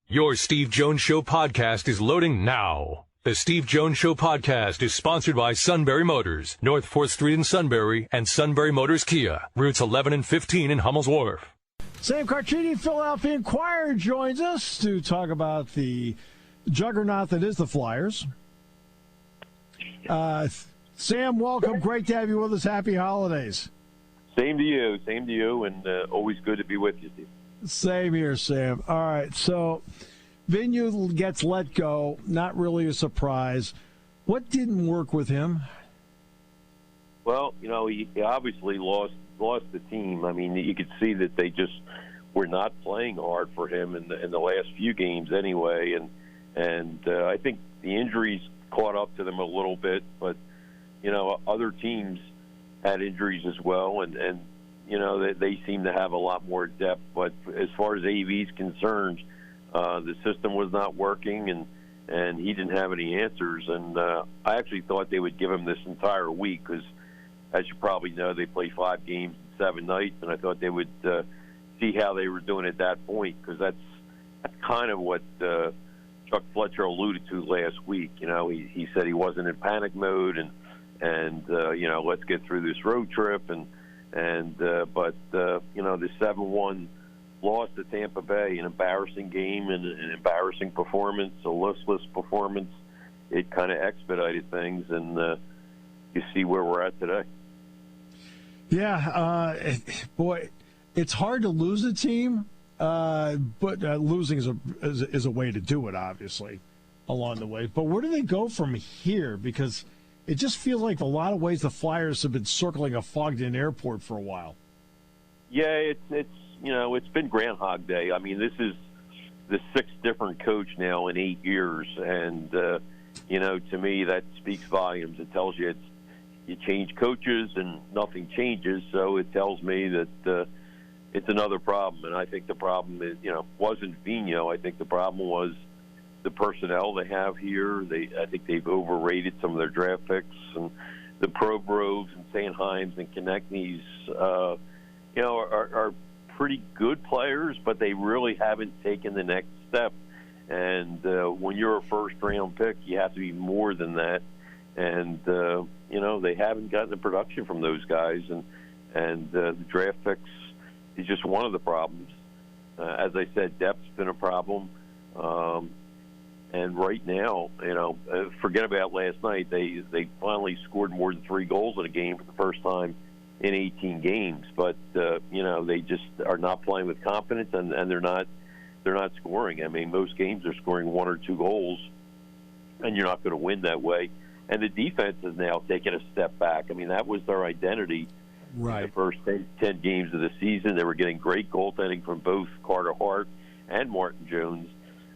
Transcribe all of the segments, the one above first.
Your Steve Jones Show podcast is loading now. The Steve Jones Show podcast is sponsored by Sunbury Motors, North 4th Street in Sunbury, and Sunbury Motors Kia, routes 11 and 15 in Hummel's Wharf. Sam Carchidi, Philadelphia Inquirer, joins us to talk about the juggernaut that is the Flyers. Sam, welcome. Great to have you with us. Happy holidays. Same to you, and always good to be with you, Steve. Same here, Sam. All right, so Vigneault gets let go. Not really a surprise. What didn't work with him? Well, he obviously lost the team. I mean, you could see that they just were not playing hard for him in the last few games anyway, and I think the injuries caught up to them a little bit, but other teams had injuries as well, and they seem to have a lot more depth. But as far as AV's concerned, the system was not working, and he didn't have any answers. And I actually thought they would give him this entire week because, as you probably know, they play 5 games in 7 nights, and I thought they would see how they were doing at that point, because that's kind of what Chuck Fletcher alluded to last week. He said he wasn't in panic mode, and let's get through this road trip, but the 7-1 loss to Tampa Bay, an embarrassing game and an embarrassing performance, a listless performance. It kind of expedited things, and you see where we're at today. Yeah, boy, it's hard to lose a team, but losing is a way to do it, obviously, along the way. But where do they go from here? Because it just feels like a lot of ways the Flyers have been circling a fogged-in airport for a while. Yeah, it's been Groundhog Day. I mean, this is the 6th different coach now in 8 years, and to me that speaks volumes. It tells you you change coaches and nothing changes, so it tells me that it's another problem. And I think the problem is, wasn't Vigneault. I think the problem was the personnel they have here. I think they've overrated some of their draft picks, and the Progroves and Sanheims and Konechny's, are pretty good players, but they really haven't taken the next step. And when you're a first-round pick, you have to be more than that. And they haven't gotten the production from those guys, and the draft picks is just one of the problems. As I said, depth's been a problem. And right now, forget about last night. They finally scored more than 3 goals in a game for the first time in 18 games. But they just are not playing with confidence, and they're not scoring. I mean, most games they're scoring 1 or 2 goals, and you're not going to win that way. And the defense has now taken a step back. I mean, that was their identity. Right. In the first 10 games of the season. They were getting great goaltending from both Carter Hart and Martin Jones,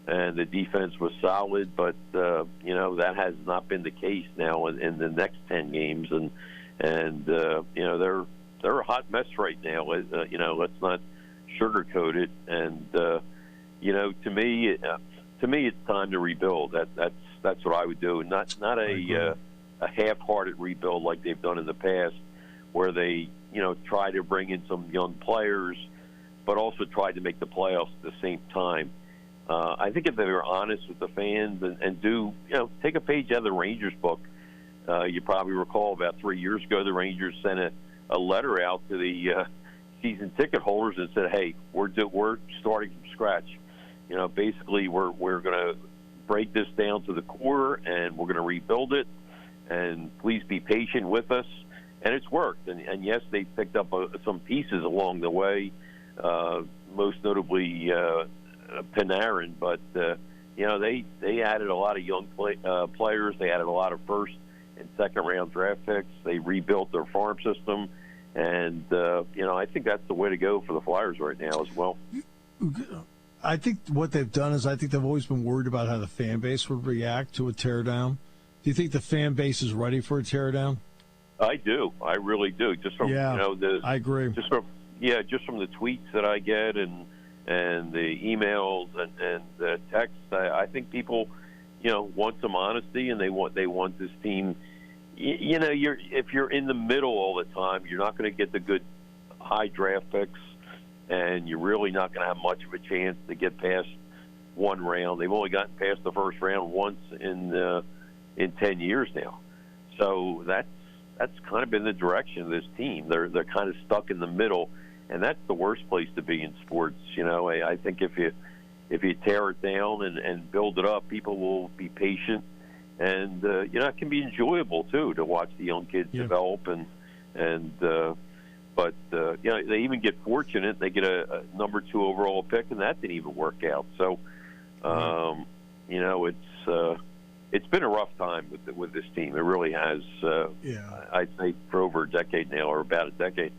and the defense was solid, but that has not been the case now in the next 10 games, and they're a hot mess right now. Let's not sugarcoat it. And to me it's time to rebuild. That's what I would do. Not a half-hearted rebuild like they've done in the past, where they try to bring in some young players, but also tried to make the playoffs at the same time. I think if they were honest with the fans and do, take a page out of the Rangers book. You probably recall about 3 years ago, the Rangers sent a letter out to the season ticket holders and said, "Hey, we're starting from scratch. Basically we're going to break this down to the core, and we're going to rebuild it. And please be patient with us." And it's worked. And yes, they picked up some pieces along the way, most notably Panarin, but they added a lot of young players. They added a lot of first and second round draft picks. They rebuilt their farm system, and I think that's the way to go for the Flyers right now as well. I think what they've done is they've always been worried about how the fan base would react to a teardown. Do you think the fan base is ready for a teardown? I do. I really do. Just from I agree. Just from the tweets that I get and the emails and the texts, I think people, want some honesty, and they want this team. If you're in the middle all the time, you're not going to get the good high draft picks, and you're really not going to have much of a chance to get past one round. They've only gotten past the first round once in 10 years now. So that's kind of been the direction of this team. They're kind of stuck in the middle, and that's the worst place to be in sports. You know, I think if you tear it down and build it up, people will be patient, and you know, it can be enjoyable too to watch the young kids develop but you know, they even get fortunate. They get a number 2 overall pick, and that didn't even work out. So, you know, it's been a rough time with this team. It really has. I'd say for over a decade now, or about a decade.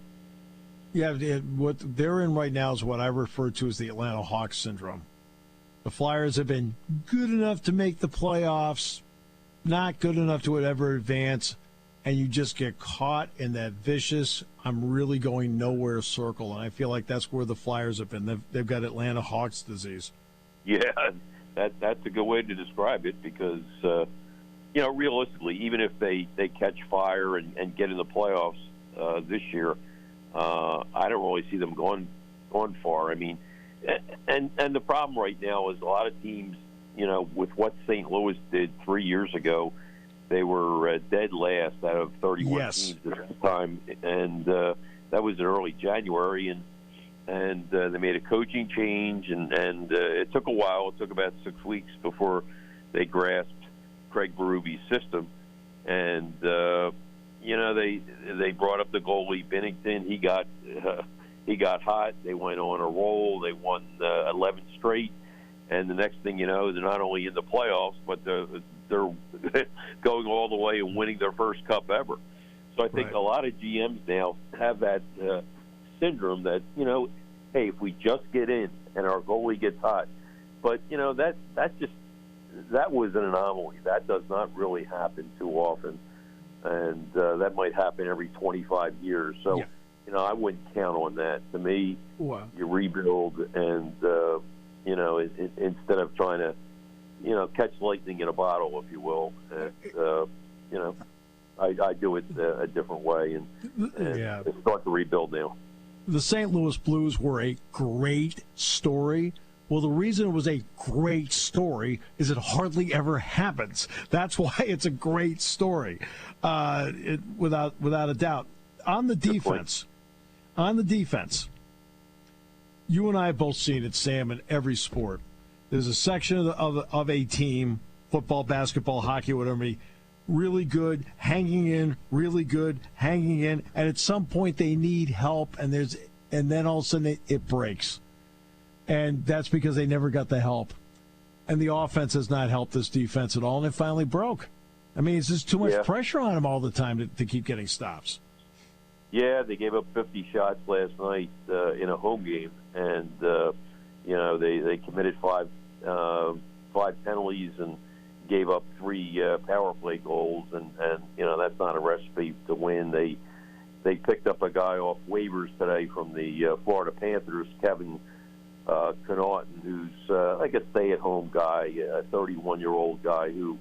Yeah, what they're in right now is what I refer to as the Atlanta Hawks syndrome. The Flyers have been good enough to make the playoffs, not good enough to ever advance, and you just get caught in that vicious, I'm really going nowhere circle. And I feel like that's where the Flyers have been. They've got Atlanta Hawks disease. Yeah, that's a good way to describe it because, you know, realistically, even if they catch fire and get in the playoffs this year, I don't really see them going far. I mean, and the problem right now is a lot of teams, you know, with what St. Louis did 3 years ago, they were dead last out of 31 teams at the time, and that was in early January, and they made a coaching change, and it took a while. It took about 6 weeks before they grasped Craig Berube's system, and you know, they brought up the goalie Binnington. He got hot. They went on a roll. They won 11 straight, and the next thing you know, they're not only in the playoffs, but they're going all the way and winning their first cup ever. So I think a lot of GMs now have that syndrome that, you know, hey, if we just get in and our goalie gets hot, but you know that was an anomaly. That does not really happen too often, and that might happen every 25 years. So you know, I wouldn't count on that. To me, you rebuild, and you know, instead of trying to, you know, catch lightning in a bottle, if you will. And, you know, I do it a different way and start to rebuild now. The St. Louis Blues were a great story. Well, the reason it was a great story is it hardly ever happens. That's why it's a great story, without a doubt. On the defense, you and I have both seen it, Sam, in every sport. There's a section of a team, football, basketball, hockey, whatever, really good, hanging in, really good, hanging in, and at some point they need help, and then all of a sudden it breaks. And that's because they never got the help. And the offense has not helped this defense at all, and it finally broke. I mean, it's just too much pressure on them all the time to keep getting stops. Yeah, they gave up 50 shots last night in a home game, and you know, they committed five penalties and gave up 3 power play goals, and you know, that's not a recipe to win. They picked up a guy off waivers today from the Florida Panthers, Kevin Connaughton, who's like a stay-at-home guy, a 31-year-old guy who,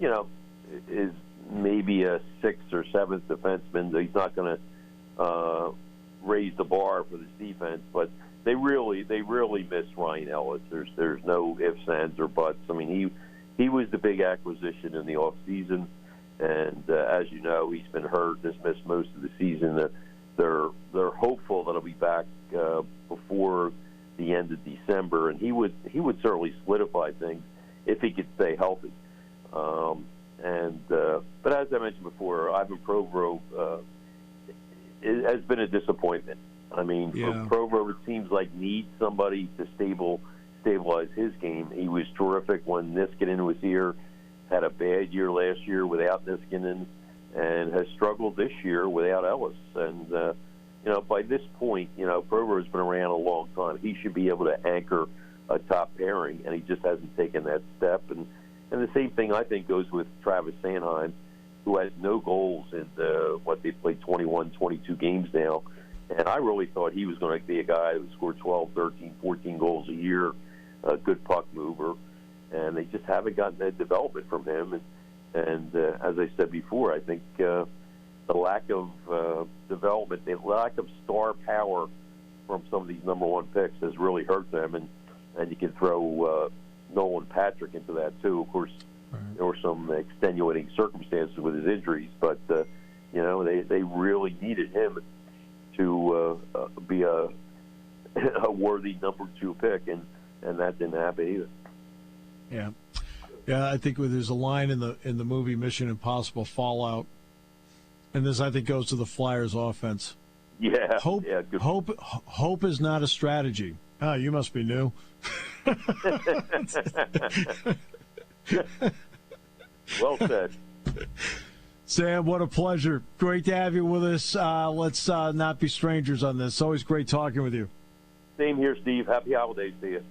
you know, is maybe a 6th or 7th defenseman. He's not going to raise the bar for this defense, but they really miss Ryan Ellis. There's no ifs, ands, or buts. I mean, he was the big acquisition in the off season, and as you know, he's been hurt, dismissed most of the season. They're hopeful that he'll be back before the end of December, and he would certainly solidify things if he could stay healthy. But as I mentioned before, Ivan Provorov has been a disappointment. I mean, Provorov, it seems like, needs somebody to stabilize his game. He was terrific when Niskanen was here, had a bad year last year without Niskanen, and has struggled this year without Ellis. And, you know, by this point, you know, Provorov's been around a long time. He should be able to anchor a top pairing, and he just hasn't taken that step. And the same thing, I think, goes with Travis Sanheim, who has no goals in they've played 21, 22 games now. And I really thought he was going to be a guy who scored 12, 13, 14 goals a year, a good puck mover. And they just haven't gotten that development from him. And as I said before, I think the lack of development, the lack of star power from some of these number 1 picks has really hurt them. And you can throw Nolan Patrick into that too. Of course, there were some extenuating circumstances with his injuries, but they really needed him to be a worthy number 2 pick, and that didn't happen either. Yeah. I think there's a line in the movie Mission Impossible Fallout, and this I think goes to the Flyers' offense. Yeah. Hope is not a strategy. Oh, you must be new. Well said. Sam, what a pleasure. Great to have you with us. Let's not be strangers on this. It's always great talking with you. Same here, Steve. Happy holidays to you.